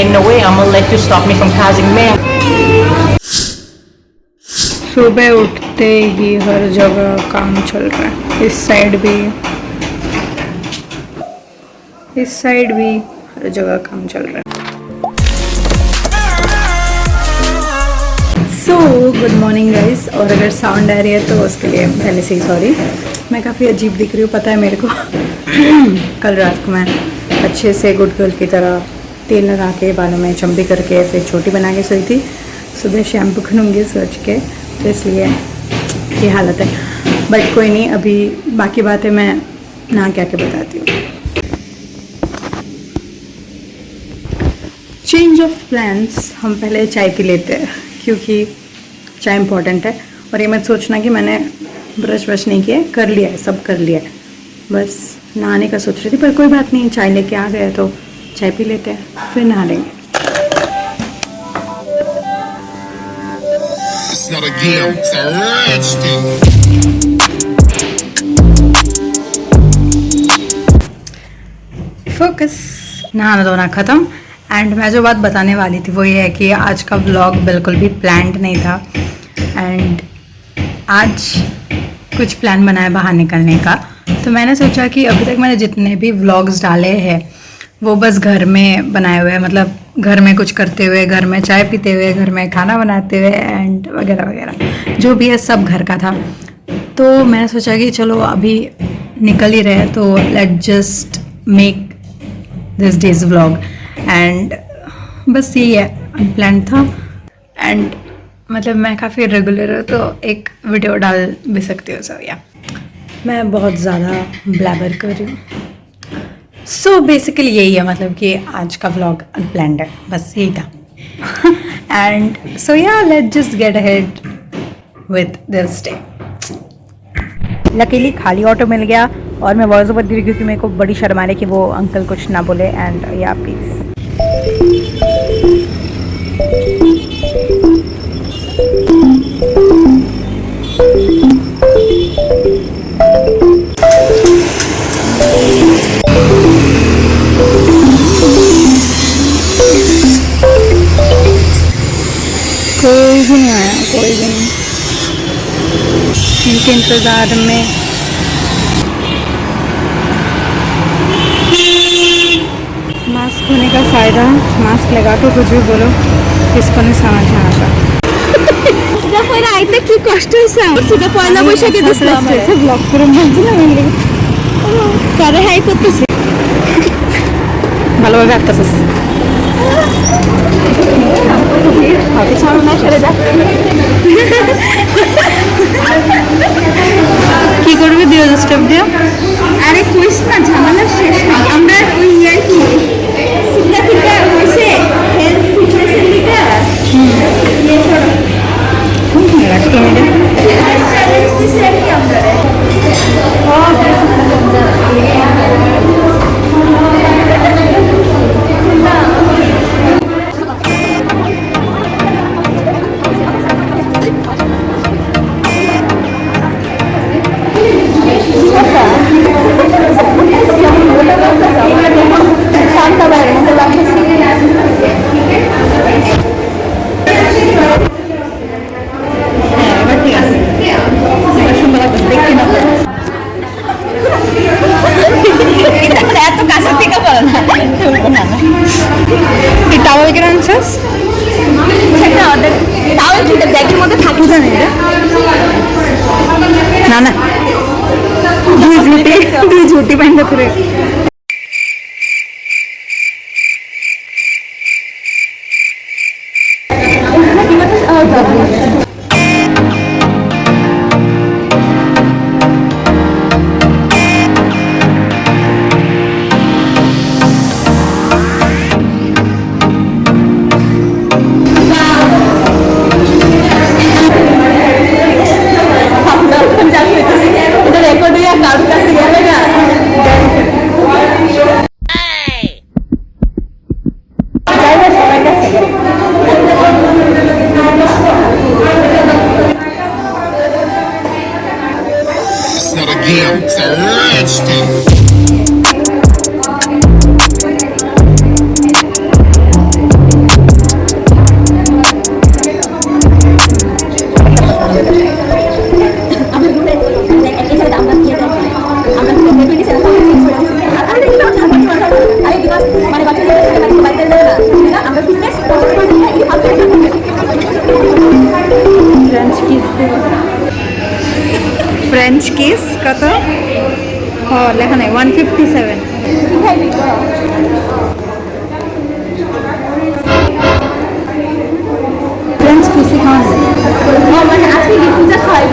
ain't no way I'm gonna let you stop me from causing man. सुबह उठते ही हर जगह काम चल रहा है, इस साइड भी हर जगह काम चल रहा है। सो गुड मॉर्निंग गाइस, और अगर साउंड आ रही है तो उसके लिए पहले से ही सॉरी। मैं काफ़ी अजीब दिख रही हूँ, पता है मेरे को। कल रात को मैं अच्छे से गुड गर्ल की तरह तेल लगा के बालों में चम्बी करके फिर छोटी बना के सोई थी। सुबह शैम्पू करूँगी सोच के, तो इसलिए ये हालत है। बट कोई नहीं, अभी बाकी बातें मैं नहा क्या के बताती हूँ। चेंज ऑफ प्लान्स, हम पहले चाय पी लेते हैं क्योंकि चाय इम्पॉर्टेंट है। और ये मत सोचना कि मैंने ब्रश व्रश नहीं किया, कर लिया है, सब कर लिया है, बस नहाने का सोच रही थी। पर कोई बात नहीं, चाय लेके आ गए तो चाय पी लेते हैं, फिर नहा लेंगे। Not a game, it's a rich thing. Focus, नहाना धोना ख़त्म। एंड मैं जो बात बताने वाली थी वो ये है कि आज का व्लॉग बिल्कुल भी प्लान्ड नहीं था। एंड आज कुछ प्लान बनाया बाहर निकलने का, तो मैंने सोचा कि अभी तक मैंने जितने भी व्लॉग्स डाले हैं वो बस घर में बनाए हुए हैं, मतलब घर में कुछ करते हुए, घर में चाय पीते हुए, घर में खाना बनाते हुए एंड वगैरह वगैरह, जो भी है सब घर का था। तो मैंने सोचा कि चलो अभी निकल ही रहे तो let just make this days vlog. And बस यही है, अनप्लान था। एंड मतलब मैं काफ़ी रेगुलर हूँ तो एक वीडियो डाल भी सकती हूँ। सब या मैं बहुत ज़्यादा ब्लैबर कर रही हूँ। सो बेसिकली यही है, मतलब कि आज का व्लॉग अनप्लान्ड है, बस यही था। एंड सो या let's just get ahead with this day. Luckily खाली ऑटो मिल गया और मैं वॉइस ओवर दे रही क्योंकि मेरे को बड़ी शर्म आ रही कि वो अंकल कुछ ना बोले। एंड या प्लीज़ कोई भी नहीं आया, कोई भी नहीं। इनके इंतज़ार में मास्क होने का फ़ायदा, मास्क लगा के कुछ भी बोलो किसको नहीं समझ में आता। आईते কি কষ্ট হইছে সেটা পয়লা বৈশাখে দিছিলাম এসে ব্লগ করে বলছিলাম আমি কারে হাই করতেছি ভালোভাবে আসতেছিস আগে সামনে না সরে যা কি করবি দিও স্টেপ দিও আরে কইস না ঝামেলা শেষ না আমরা ওই ইয়ার কি সিদ্ধা কিটা হইছে হেলথ ফিটনেসের লিগে ये छोड़ो रख के मेरे चैलेंज दिसे কি আমরা ना ना झूठी पहन रख रहे game, it's a rich thing. French kiss কত? ও লেখা নাই 157। ফ্রেঞ্চ কিসই খাওয়া যায়। মানে আজকে কি পূজা খাই?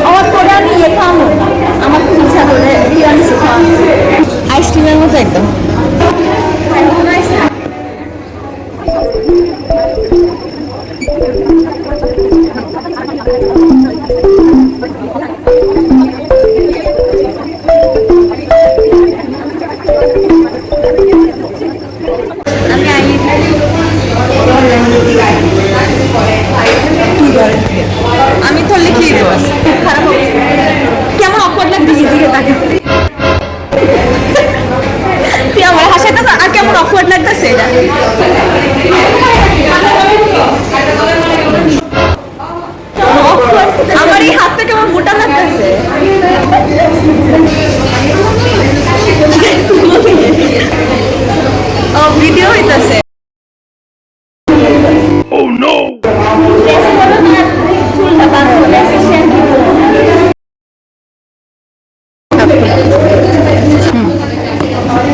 আমার পরে আমি ইয়ে খাওয়াবো, আমার খুব ইচ্ছা করে টিরামিসু খাওয়াবো, আইসক্রিমের মতো একদম। আমি তো লিখিয়ে দেবো, খারাপ অবস্থা, কেমন অকওয়ার্ড লাগতেছে দিকে তাকে, তুই আমার হাসাইতে আর কেমন অকওয়ার্ড লাগতেছে এটা। আমার এই হাতটা কেমন মোটা লাগতেছে। ও ভিডিও হইতাছে। Oh no!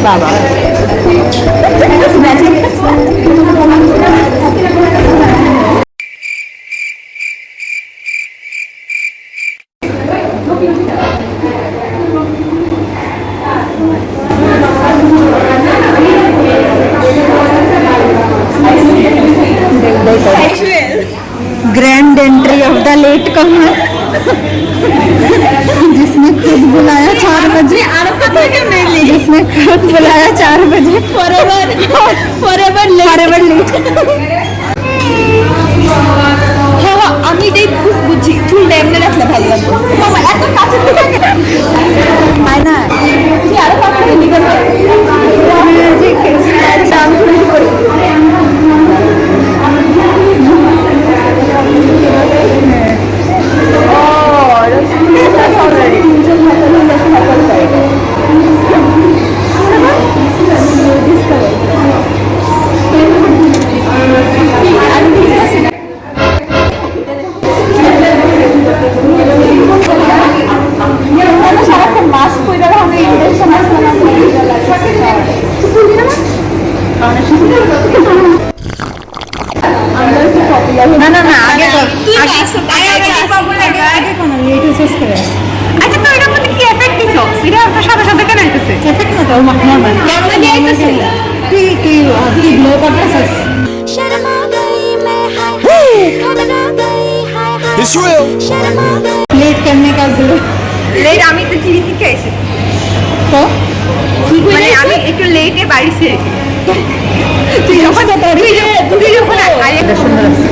বাবা grand entry of the latecomer, जिसने खुद बुलाया 4 बजे, जिसने खुद बुलाया 4 बजे, फॉरएवर लेट। হ্যাঁ আমি এটাই বুঝছি, চুলটা এমনি রাখলে ভালো লাগবে। মামা এত কাছে থেকে হয় না, তুই আরো কাছে নিয়ে দাম চুরি করি। না না না আগে কোনো লেট শেষ করে। আচ্ছা তো এটার মধ্যে কি এফেক্ট দিছো? এটা তো সাথে সাথে কেন আইতেছে? এফেক্ট না তো নরমাল কেমন দিয়ে আইতেছে? তুই গ্লো করতেছিস। It's real! লেট কেমনে কাজগুলো? লেট আমি তো চিনি থেকে এসে তো মানে আমি একটু লেটে বাড়িছে। তুই যখন তুই যখন আরে সুন্দর আছে।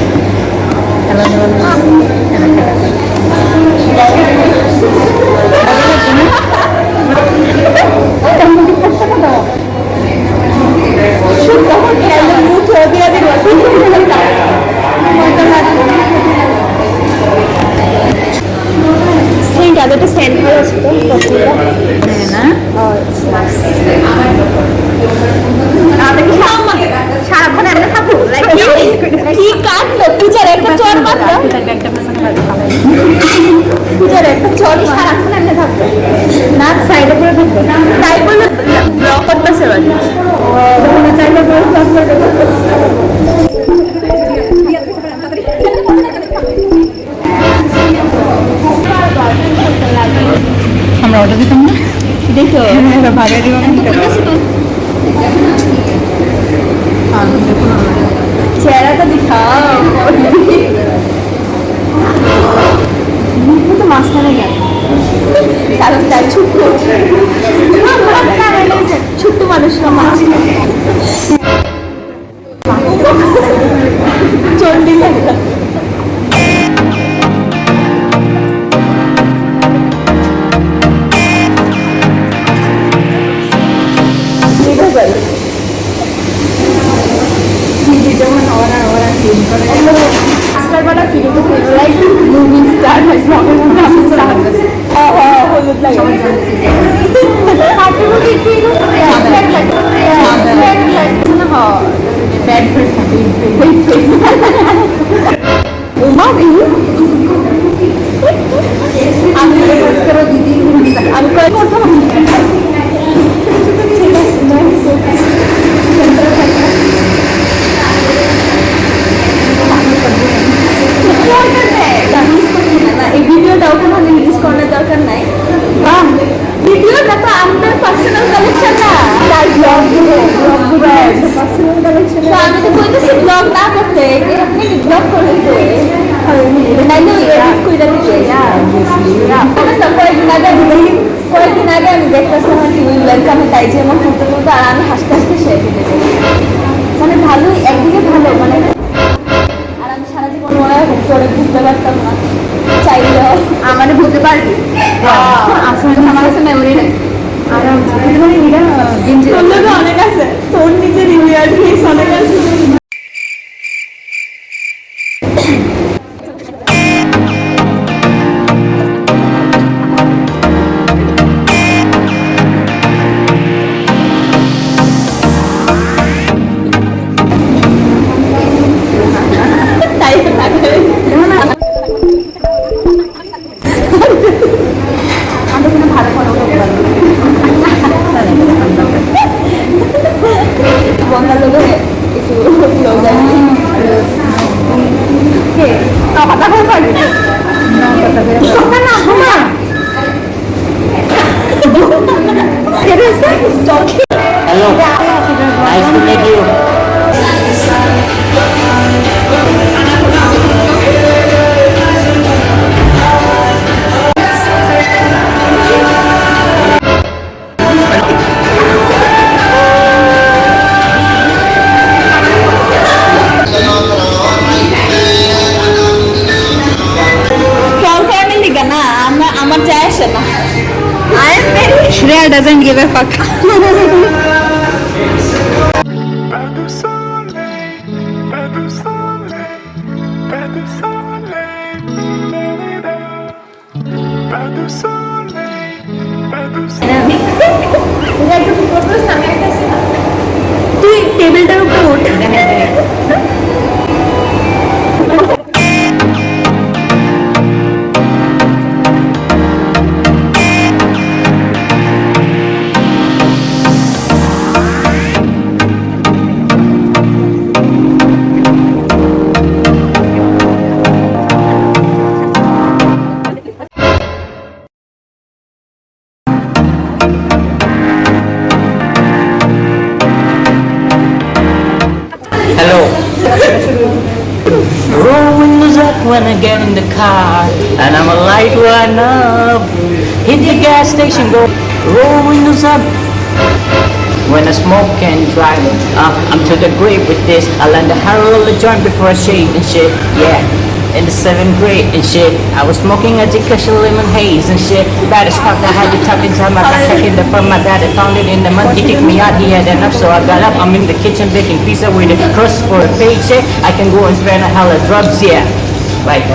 সেন্ট করে আছে তো না সারাক্ষণ এমনি থাকবো কি কাটলো পূজার একটা চর মাত্র পূজার একটা চরই সারাক্ষণ এমনি থাকবো না সাইডে করে থাকবে তাই বলে ব্লক করতেছে চাইলে আমরা অর্ডার দিতাম না, দেখো ভাগে দিব চেহারাটা দিখাও তো মাঝখানে গেল কারণ তাই ছোট্ট ছোট্ট মানুষরা মাছ চন্ডী লাগে আজকালবেলা ফিলিংটা ফিল লাইক মুভিং স্টার হয় ব্লগের মধ্যে আমি স্টার হলুদ লাগে হাতে মুখে কি उमा बिहू আমি দিদি আমি কয়েক করতে এই ভিডিওটা ওখানে রিলিজ করার দরকার নাই ভিডিওটা তো আমাদের পার্সোনাল কালেকশন না তার ব্লগগুলো পার্সোনাল কালেকশন তো আমি তো কইতেছি ব্লগ না করতে আপনি ব্লগ করে তো নাইলে এডিট কইরা দিবে কয়েকদিন আগে আমি দেখতেছি আমার টিভি ওয়েলকামে তাই যে আমার তুলতে তুলতে আর আমি হাসতে হাসতে শেষ হয়ে গেছি মানে ভালোই একদিকে ভালো মানে আর আমি সারা জীবন মনে হয় করে বুঝতে পারতাম না চাইলেও আমার বুঝতে পারবি আমার কাছে মেমোরি নেই আর অনেক আছে তোর নিজের ইউয়ার ফেস অনেক আছে Hello. Nice to meet you. আমার যায় আসে না Shreya doesn't give a fuck. Pas de soleil, pas de soleil, pas de soleil, pas de soleil, pas de soleil. তুই টেবিলটার উপরে উঠ Hello. Roll windows up when I get in the car, and I'm a light one up. Hit the gas station, go. Roll windows up. When I smoke and drive, I'm to the grave with this. I learned to roll the joint before I shave and shit. Yeah. In the 7th grade and shit, I was smoking a decoction lemon haze and shit. Bad as fuck, I had it tucked inside my backpack in the front. My dad had found it in the mud. He kicked me out, he had enough, so I got up. I'm in the kitchen baking pizza with a crust for a paycheck. I can go and spend a hell of drugs, yeah. Like,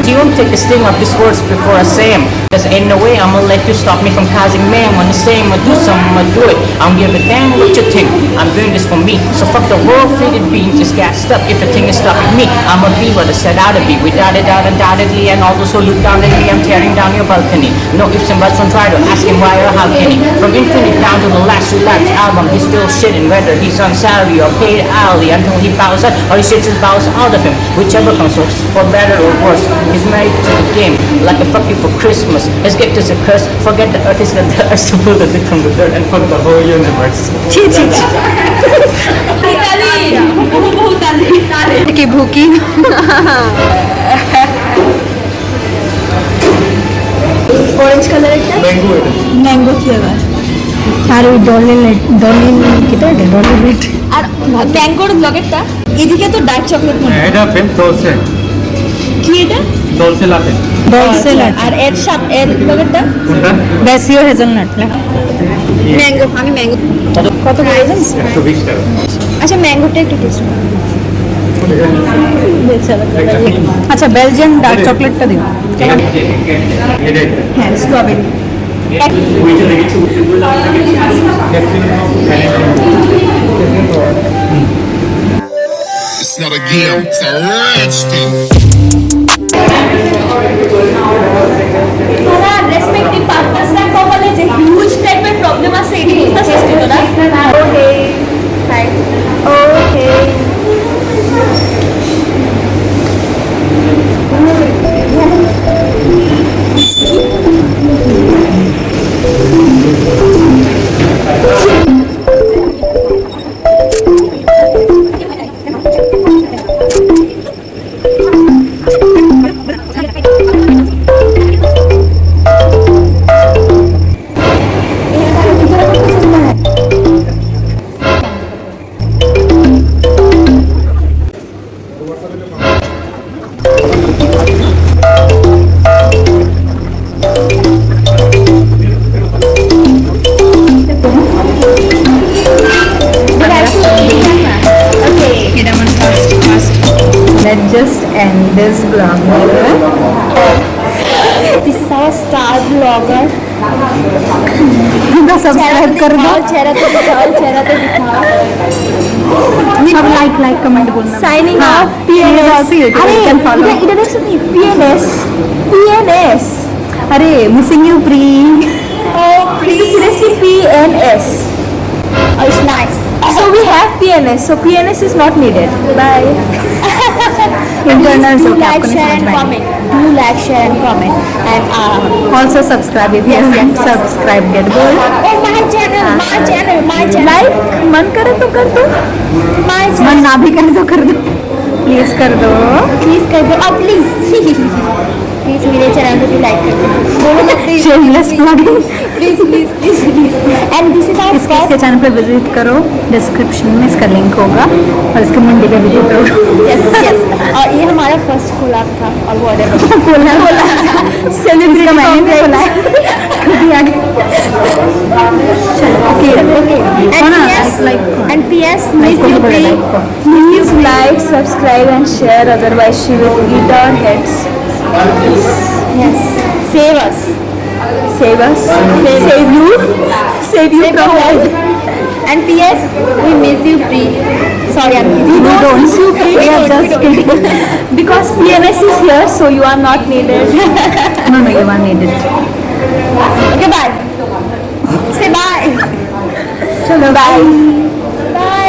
you won't take the sting of these words before I say them. Cause ain't no way I'ma let you stop me from causing man. When I say I'ma do something, I'ma do it. I don't give a damn what you think. I'm doing this for me. So fuck the world faded being just got stuck. If the thing is stopping me, I'ma be what I said I'd be. Without a doubt, undoubtedly, and all those who look down at me, I'm tearing down your balcony. No ifs and buts, don't try to ask him why or how can he. From Infinite down to the last Relapse album, he's still shitting. Whether he's on salary or paid hourly, until he bows out or he shits his bows out of him. Whichever comes first, for better or worse. He's married to the game, like a fuck you for Christmas. His gift is a curse. Forget the earth is the earth to pull the dick from the dirt and fuck the whole universe. কি ভুকি orange কালারেরটা mango flavour আর ওই ডলি কিটা Dolly bit আর ম্যাঙ্গোর ব্লগেরটা এদিকে তো dark chocolate মনে হয়। এটা pen দোলসে কি এটা দোলসে লাতে ডলসে লাট আর এর ব্লগেরটা কোনটা বেসিও হেজেলনাট ম্যাঙ্গো আমি ম্যাঙ্গো কত করে জানিস 120 টাকা আচ্ছা ম্যাঙ্গোটা একটু টেস্ট আচ্ছা বেলজিয়ান ডার্ক চকলেটটা দিও এটা হ্যাঁ strawberry It's not a game, it's a rich thing. তোরা রেসপেক্টিভ পার্টনার্সরা কপালে যে হিউজ টাইপের প্রবলেম আছে এটি বুঝতেছিস তুই তোরা okay hi okay Let's just end this vlog here. This is our star blogger तो सब्सक्राइब कर दो चेहरा तो दिखाओ अब लाइक कमेंट बोलना साइनिंग हाँ, ऑफ पीएनएस also YouTube, अरे you can follow. इधर देखो नहीं पीएनएस अरे missing you pre seriously PNS oh it's nice so we have PNS so PNS is not needed bye internal do जो कि like आपको नहीं share समझ and में आएंगे comment do like share and comment and also subscribe if you subscribe get बोल oh my channel like मन करे तो कर दो my मन channel ना भी करे तो कर दो प्लीज कर दो प्लीज कर दो अब प्लीज प्लीज मेरे चैनल को भी लाइक कर दो बोलो ना please shameless plugging please and this is our इसके चैनल पे विजिट करो डिस्क्रिप्शन में इसका लिंक होगा और इसके मुंडी का वीडियो करो यस और ये हमारा फर्स्ट कोलैब था और वो अदर बोला सेलिब्रिटी मैंने भी बोला है खुद ही आगे okay and PS miss you please like subscribe and share otherwise she will eat our heads yes save us save you from hell and PS we miss you Pri sorry we don't miss you Pri We are just kidding. because PNS is here so you are not needed no you are needed okay bye say bye चलो bye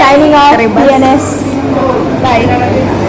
signing off अरे बस। PNS bye